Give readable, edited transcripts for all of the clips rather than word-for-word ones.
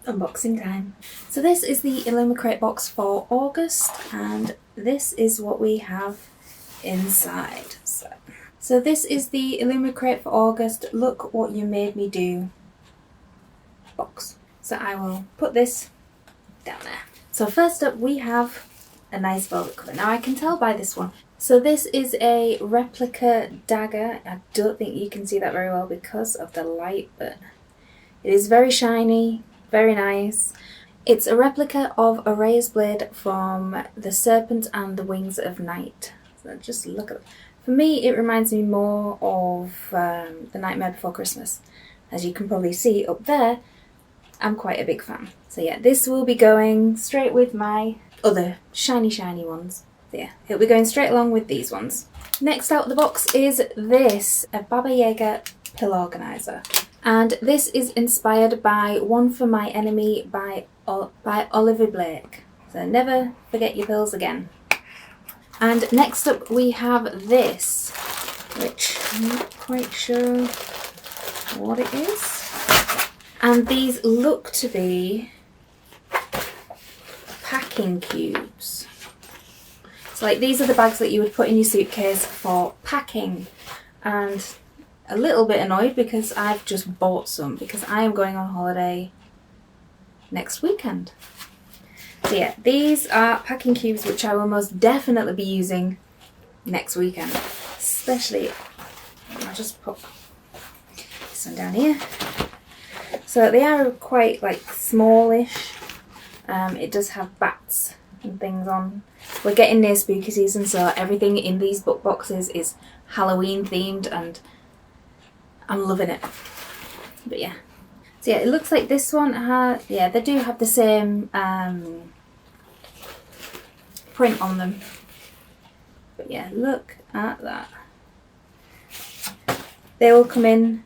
unboxing time. So this is the Illumicrate box for August, and this is what we have inside. So this is the Illumicrate for August Look What You Made Me Do box. So I will put this down there. So first up we have a nice velvet cover. Now I can tell by this one. So this is a replica dagger. I don't think you can see that very well because of the light, but it is very shiny, very nice. It's a replica of a razor blade from The Serpent and the Wings of Night. So just look at it. For me, it reminds me more of The Nightmare Before Christmas. As you can probably see up there, I'm quite a big fan. So yeah, this will be going straight with my other shiny ones. So yeah, it'll be going straight along with these ones. Next out of the box is this, a Baba Yaga pill organizer. And this is inspired by One for My Enemy by Oliver Blake. So never forget your pills again. And next up we have this, which I'm not quite sure what it is. And these look to be packing cubes. So like these are the bags that you would put in your suitcase for packing. And a little bit annoyed because I've just bought some because I am going on holiday next weekend. So yeah, these are packing cubes which I will most definitely be using next weekend. Especially, I'll just put this one down here. So they are quite like smallish. It does have bats and things on. We're getting near spooky season, so everything in these book boxes is Halloween themed and I'm loving it. But yeah. So yeah, it looks like this one has, yeah, they do have the same print on them. But yeah, look at that. They will come in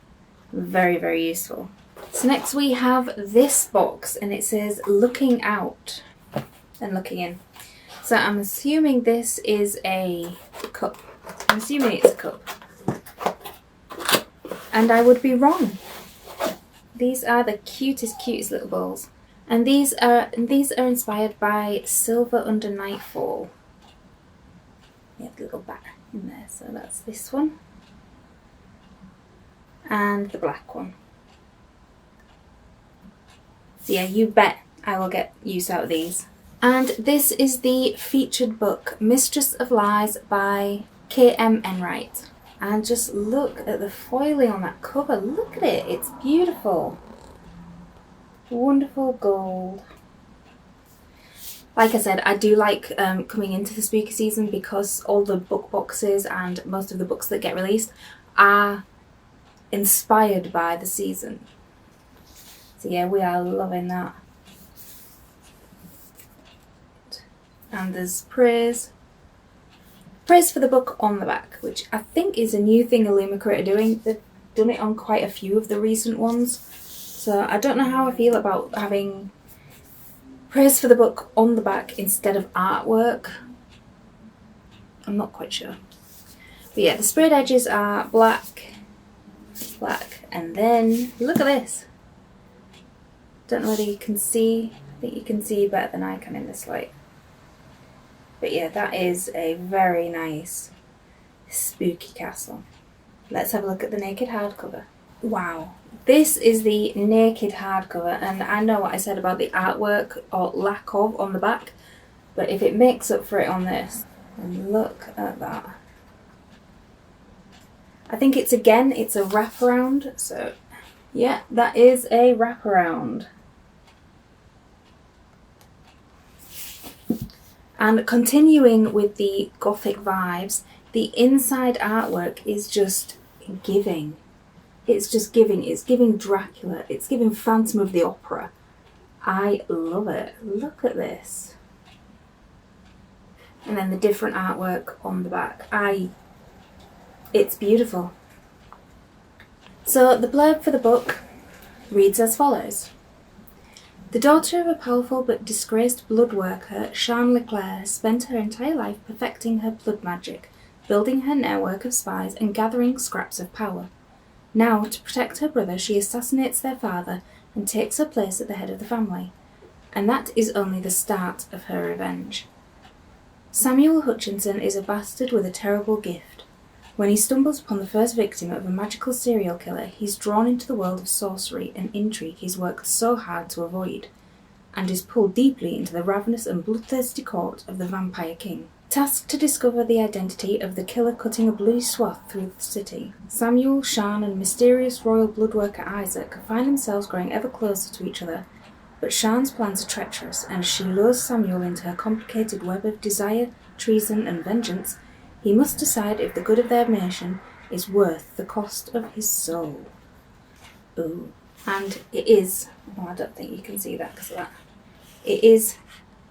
very, very useful. So next we have this box and it says looking out and looking in. So I'm assuming this is a cup. I'm assuming it's a cup. And I would be wrong. These are the cutest little bowls. And these are inspired by Silver Under Nightfall. You have the little bat in there, so that's this one. And the black one. So yeah, you bet I will get use out of these. And this is the featured book, Mistress of Lies by K.M. Enright. And just look at the foiling on that cover. Look at it. It's beautiful. Wonderful gold. Like I said, I do like coming into the spooky season because all the book boxes and most of the books that get released are inspired by the season. So yeah, we are loving that. And there's praise for the book on the back, which I think is a new thing Illumicrate are doing. They've done it on quite a few of the recent ones. So I don't know how I feel about having praise for the book on the back instead of artwork. I'm not quite sure. But yeah, the sprayed edges are black, and then look at this. Don't know whether you can see. I think you can see better than I can in this light. But yeah, that is a very nice spooky castle. Let's have a look at the naked hardcover. Wow, this is the naked hardcover, and I know what I said about the artwork or lack of on the back, but if it makes up for it on this, and look at that. I think it's a wraparound, so yeah, that is a wraparound. And continuing with the gothic vibes, the inside artwork is just giving. It's just giving. It's giving Dracula. It's giving Phantom of the Opera. I love it. Look at this. And then the different artwork on the back. It's beautiful. So the blurb for the book reads as follows. The daughter of a powerful but disgraced blood worker, Sian Leclerc spent her entire life perfecting her blood magic, building her network of spies and gathering scraps of power. Now, to protect her brother, she assassinates their father and takes her place at the head of the family. And that is only the start of her revenge. Samuel Hutchinson is a bastard with a terrible gift. When he stumbles upon the first victim of a magical serial killer, he's drawn into the world of sorcery and intrigue he's worked so hard to avoid, and is pulled deeply into the ravenous and bloodthirsty court of the Vampire King. Tasked to discover the identity of the killer cutting a bloody swath through the city, Samuel, Sian, and mysterious royal bloodworker Isaac find themselves growing ever closer to each other. But Sian's plans are treacherous, and as she lures Samuel into her complicated web of desire, treason, and vengeance, he must decide if the good of their nation is worth the cost of his soul. Ooh. And it is, oh, I don't think you can see that because of that. It is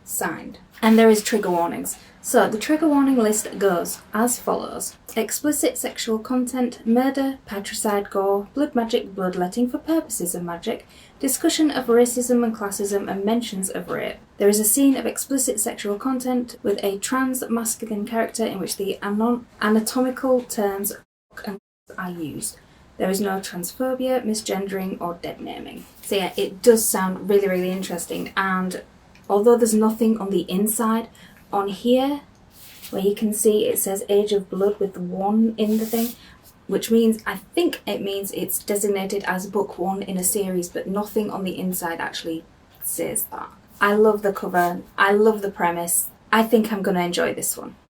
signed. And there is trigger warnings. So the trigger warning list goes as follows. Explicit sexual content, murder, patricide, gore, blood magic, bloodletting for purposes of magic, discussion of racism and classism, and mentions of rape. There is a scene of explicit sexual content with a trans masculine character in which the anatomical terms are used. There is no transphobia, misgendering, or dead naming. So yeah, it does sound really, really interesting. And although there's nothing on the inside, on here, where you can see it says Age of Blood with 1 in the thing, which means, I think it means it's designated as book 1 in a series, but nothing on the inside actually says that. I love the cover, I love the premise. I think I'm going to enjoy this one.